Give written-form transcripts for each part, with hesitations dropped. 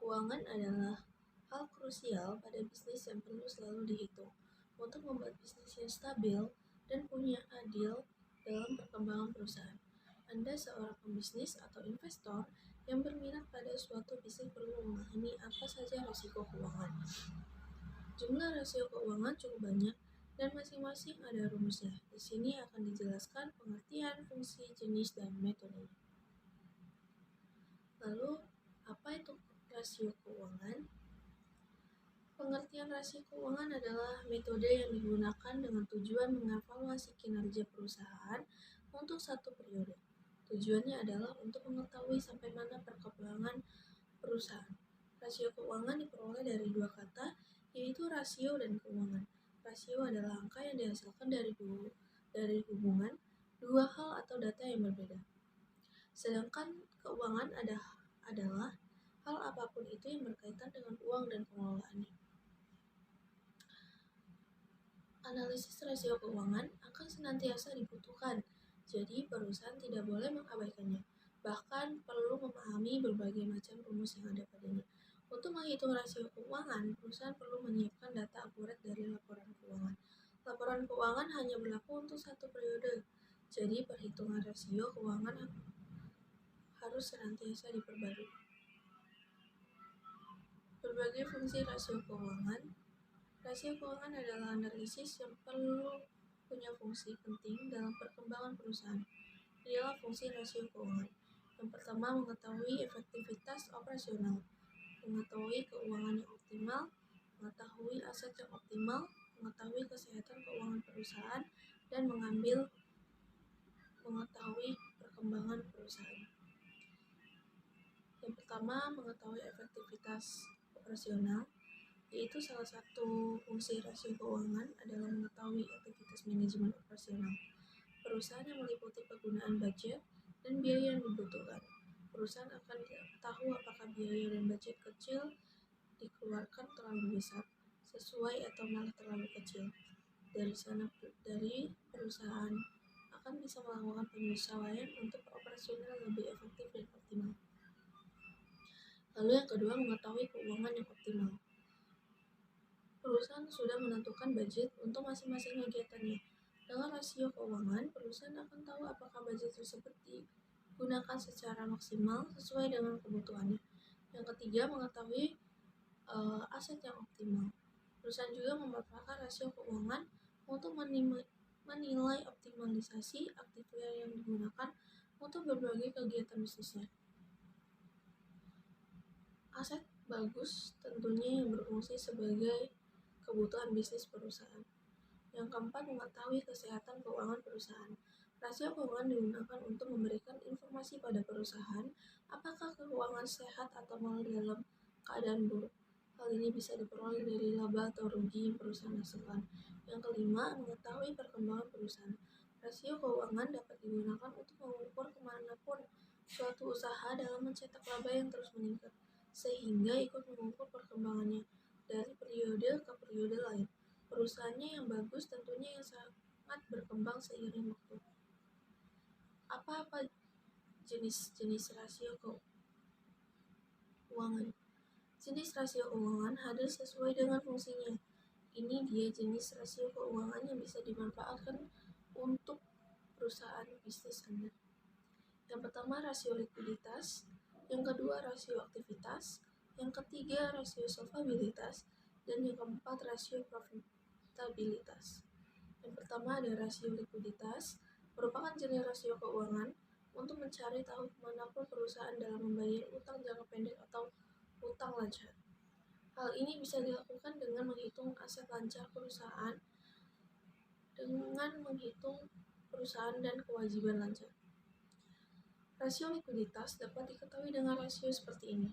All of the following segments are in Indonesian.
keuangan adalah hal krusial pada bisnis yang perlu selalu dihitung untuk membuat bisnis yang stabil dan punya adil dalam perkembangan perusahaan. Anda seorang pembisnis atau investor yang berminat pada suatu bisnis perlu memahami apa saja risiko keuangan. Jumlah rasio keuangan cukup banyak dan masing-masing ada rumusnya. Di sini akan dijelaskan pengertian, fungsi, jenis, dan metode. Lalu, apa itu rasio keuangan? Pengertian rasio keuangan adalah metode yang digunakan dengan tujuan mengevaluasi kinerja perusahaan untuk satu periode. Tujuannya adalah untuk mengetahui sampai mana perkembangan perusahaan. Rasio keuangan diperoleh dari dua kata, yaitu rasio dan keuangan. Rasio adalah angka yang dihasilkan dari hubungan dua hal atau data yang berbeda. Sedangkan keuangan adalah hal apapun itu yang berkaitan dengan uang dan pengelolaannya. Analisis rasio keuangan akan senantiasa dibutuhkan, jadi perusahaan tidak boleh mengabaikannya. Bahkan perlu memahami berbagai macam rumus yang ada padanya. Untuk menghitung rasio keuangan, perusahaan perlu menyiapkan data akurat dari laporan keuangan. Laporan keuangan hanya berlaku untuk satu periode, jadi perhitungan rasio keuangan harus senantiasa diperbarui. Berbagai fungsi rasio keuangan. Rasio keuangan adalah analisis yang perlu punya fungsi penting dalam perkembangan perusahaan. Inilah fungsi rasio keuangan. Yang pertama, mengetahui efektivitas operasional, mengetahui keuangan yang optimal, mengetahui aset yang optimal, mengetahui kesehatan keuangan perusahaan, dan mengetahui perkembangan perusahaan. Yang pertama, mengetahui efektivitas operasional, yaitu salah satu fungsi rasio keuangan adalah mengetahui aktivitas manajemen operasional perusahaan yang meliputi penggunaan budget dan biaya yang dibutuhkan. Perusahaan akan tahu apakah biaya dan budget kecil dikeluarkan terlalu besar, sesuai atau malah terlalu kecil. Dari perusahaan akan bisa melakukan penyesuaian untuk operasional lebih efektif dan optimal. Lalu yang kedua, mengetahui keuangan yang optimal. Perusahaan sudah menentukan budget untuk masing-masing kegiatannya. Dengan rasio keuangan, perusahaan akan tahu apakah budget tersebut digunakan secara maksimal sesuai dengan kebutuhannya. Yang ketiga, mengetahui aset yang optimal. Perusahaan juga memanfaatkan rasio keuangan untuk menilai optimalisasi aktiva yang digunakan untuk berbagai kegiatan bisnisnya. Aset bagus tentunya yang berfungsi sebagai kebutuhan bisnis perusahaan. Yang keempat, mengetahui kesehatan keuangan perusahaan. Rasio keuangan digunakan untuk memberikan informasi pada perusahaan apakah keuangan sehat atau malah dalam keadaan buruk. Hal ini bisa diperoleh dari laba atau rugi yang perusahaan hasilkan. Yang kelima, mengetahui perkembangan perusahaan. Rasio keuangan dapat digunakan untuk mengukur kemanapun suatu usaha dalam mencetak laba yang terus meningkat, sehingga ikut mengukur perkembangannya dari periode ke periode lain. Perusahaannya yang bagus tentunya yang sangat berkembang seiring waktu. Apa-apa jenis rasio keuangan? Jenis rasio keuangan hadir sesuai dengan fungsinya. Ini dia jenis rasio keuangan yang bisa dimanfaatkan untuk perusahaan bisnis Anda. Yang pertama, rasio likuiditas. Yang kedua, rasio aktivitas. Yang ketiga, rasio solvabilitas. Dan yang keempat, rasio profitabilitas. Yang pertama ada rasio likuiditas, merupakan jenis rasio keuangan untuk mencari tahu kemanapun perusahaan dalam membayar utang jangka pendek atau utang lancar. Hal ini bisa dilakukan dengan menghitung aset lancar perusahaan dan kewajiban lancar. Rasio likuiditas dapat diketahui dengan rasio seperti ini.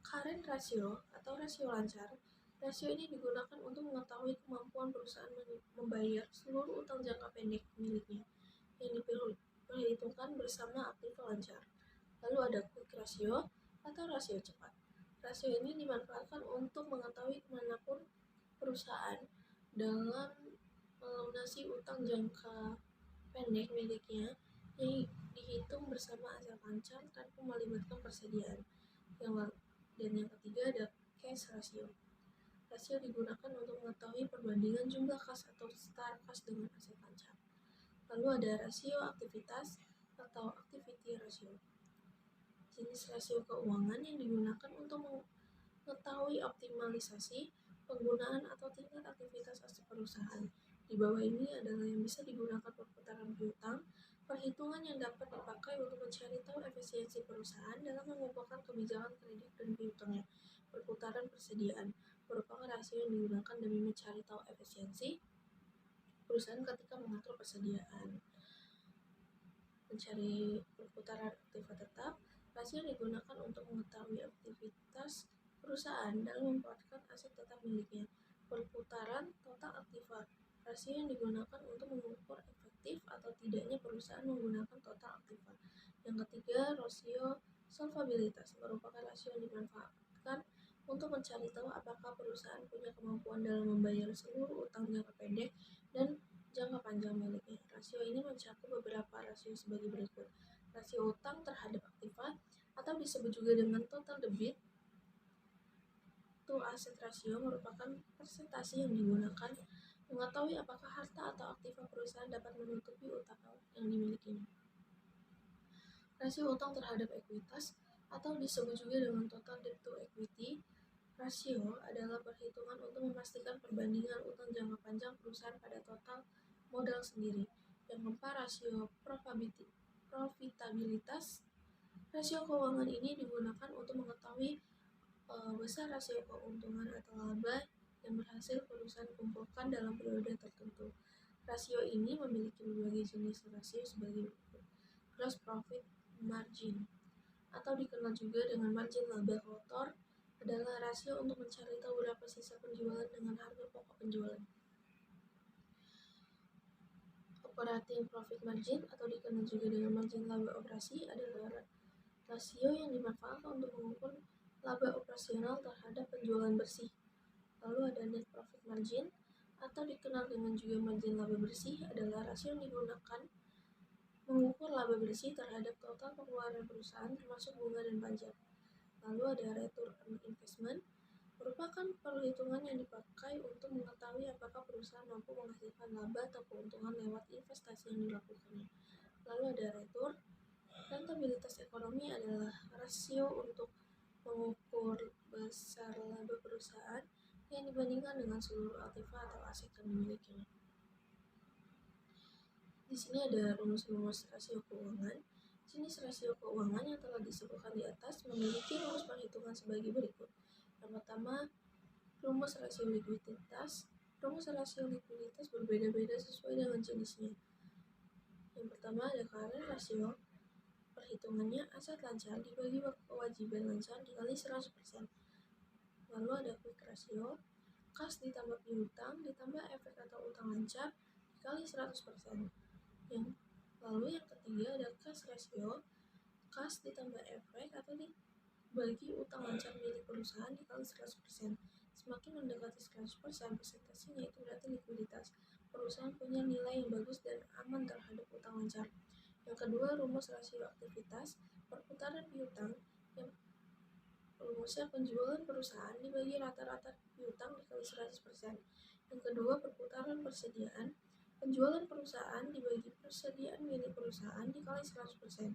Current ratio atau rasio lancar. Rasio ini digunakan untuk mengetahui kemampuan perusahaan membayar seluruh utang jangka pendek miliknya yang diperhitungkan bersama aktiva lancar. Lalu ada quick ratio atau rasio cepat. Rasio ini dimanfaatkan untuk mengetahui kemanapun perusahaan dalam melunasi utang jangka pendek miliknya yang dihitung bersama aset lancar tanpa melibatkan persediaan. Dan yang ketiga ada cash ratio. Rasio digunakan untuk mengetahui perbandingan jumlah kas atau star kas dengan aset lancar. Lalu ada rasio aktivitas atau activity ratio. Jenis rasio keuangan yang digunakan untuk mengetahui optimalisasi penggunaan atau tingkat aktivitas aset perusahaan. Di bawah ini adalah yang bisa digunakan perputaran piutang, perhitungan yang dapat dipakai untuk mencari tahu efisiensi perusahaan dalam mengumpulkan kebijakan kredit dan piutangnya. Perputaran persediaan merupakan rasio yang digunakan demi mencari tahu efisiensi perusahaan ketika mengatur persediaan. Mencari perputaran aktiva tetap, rasio digunakan untuk mengetahui aktivitas perusahaan dalam memanfaatkan aset tetap miliknya. Perputaran total aktiva, rasio yang digunakan untuk mengukur efektif atau tidaknya perusahaan menggunakan total aktiva. Yang ketiga, rasio solvabilitas merupakan rasio yang dimanfaatkan untuk mencari tahu apakah perusahaan punya kemampuan dalam membayar seluruh utang jangka pendek dan jangka panjang miliknya. Rasio ini mencakup beberapa rasio sebagai berikut. Rasio utang terhadap aktiva atau disebut juga dengan total debit to asset ratio merupakan persentase yang digunakan mengetahui apakah harta atau aktiva perusahaan dapat menutupi utang yang dimilikinya. Rasio utang terhadap ekuitas atau disebut juga dengan total debt to equity rasio adalah perhitungan untuk memastikan perbandingan utang jangka panjang perusahaan pada total modal sendiri. Yang keempat, rasio profitabilitas. Rasio keuangan ini digunakan untuk mengetahui besar rasio keuntungan atau laba yang berhasil perusahaan kumpulkan dalam periode tertentu. Rasio ini memiliki berbagai jenis rasio sebagai berikut. Gross profit margin atau dikenal juga dengan margin laba kotor adalah rasio untuk mencari tahu berapa sisa penjualan dengan harga pokok penjualan. Operating profit margin atau dikenal juga dengan margin laba operasi adalah rasio yang dimanfaatkan untuk mengukur laba operasional terhadap penjualan bersih. Lalu ada net profit margin atau dikenal dengan juga margin laba bersih adalah rasio yang digunakan mengukur laba bersih terhadap total pengeluaran perusahaan termasuk bunga dan pajak. Lalu ada return on investment merupakan perhitungan yang dipakai untuk mengetahui apakah perusahaan mampu menghasilkan laba atau keuntungan lewat investasi yang dilakukannya. Lalu ada return. Rentabilitas ekonomi adalah rasio untuk mengukur besar laba perusahaan yang dibandingkan dengan seluruh aktiva atau aset yang dimilikinya. Di sini ada rumus-rumus rasio keuangan. Jenis rasio keuangan yang telah disebutkan di atas memiliki rumus perhitungan sebagai berikut. Yang pertama, rumus rasio likuiditas. Rumus rasio likuiditas berbeda-beda sesuai dengan jenisnya. Yang pertama ada current ratio. Perhitungannya aset lancar dibagi kewajiban lancar dikali 100%. Lalu ada quick ratio, kas ditambah piutang ditambah efek atau utang lancar dikali 100%. Lalu yang ketiga ada cash ratio, kas ditambah efek atau dibagi utang lancar milik perusahaan dikali 100%. Semakin mendekati 100%, persentasenya itu berarti likuiditas. Perusahaan punya nilai yang bagus dan aman terhadap utang lancar. Yang kedua, rumus rasio aktivitas, perputaran piutang yang rumusnya penjualan perusahaan dibagi rata-rata piutang dikali 100%. Yang kedua, perputaran persediaan, penjualan perusahaan dibagi persediaan milik perusahaan dikali 100%.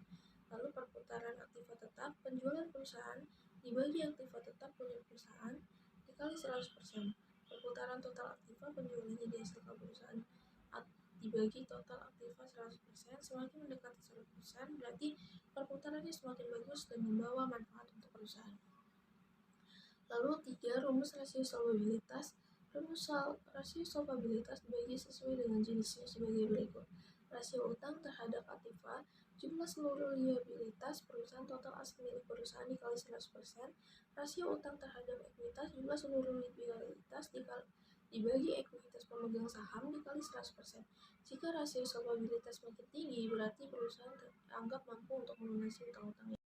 Lalu perputaran aktiva tetap, penjualan perusahaan dibagi aktiva tetap punya perusahaan dikali 100%. Perputaran total aktiva, penjualannya dihasilkan perusahaan dibagi total aktiva 100%. Semakin mendekati 100% berarti perputarannya semakin bagus dan membawa manfaat untuk perusahaan. Lalu 3, rumus rasio solvabilitas. Rumus rasio solvabilitas dibagi sesuai dengan jenisnya sebagai berikut. Rasio utang terhadap aktiva, jumlah seluruh liabilitas perusahaan total aset milik perusahaan dikali 100%. Rasio utang terhadap ekuitas, jumlah seluruh liabilitas dibagi ekuitas pemegang saham dikali 100%. Jika rasio solvabilitas makin tinggi, berarti perusahaan dianggap mampu untuk melunasi utang-utangnya.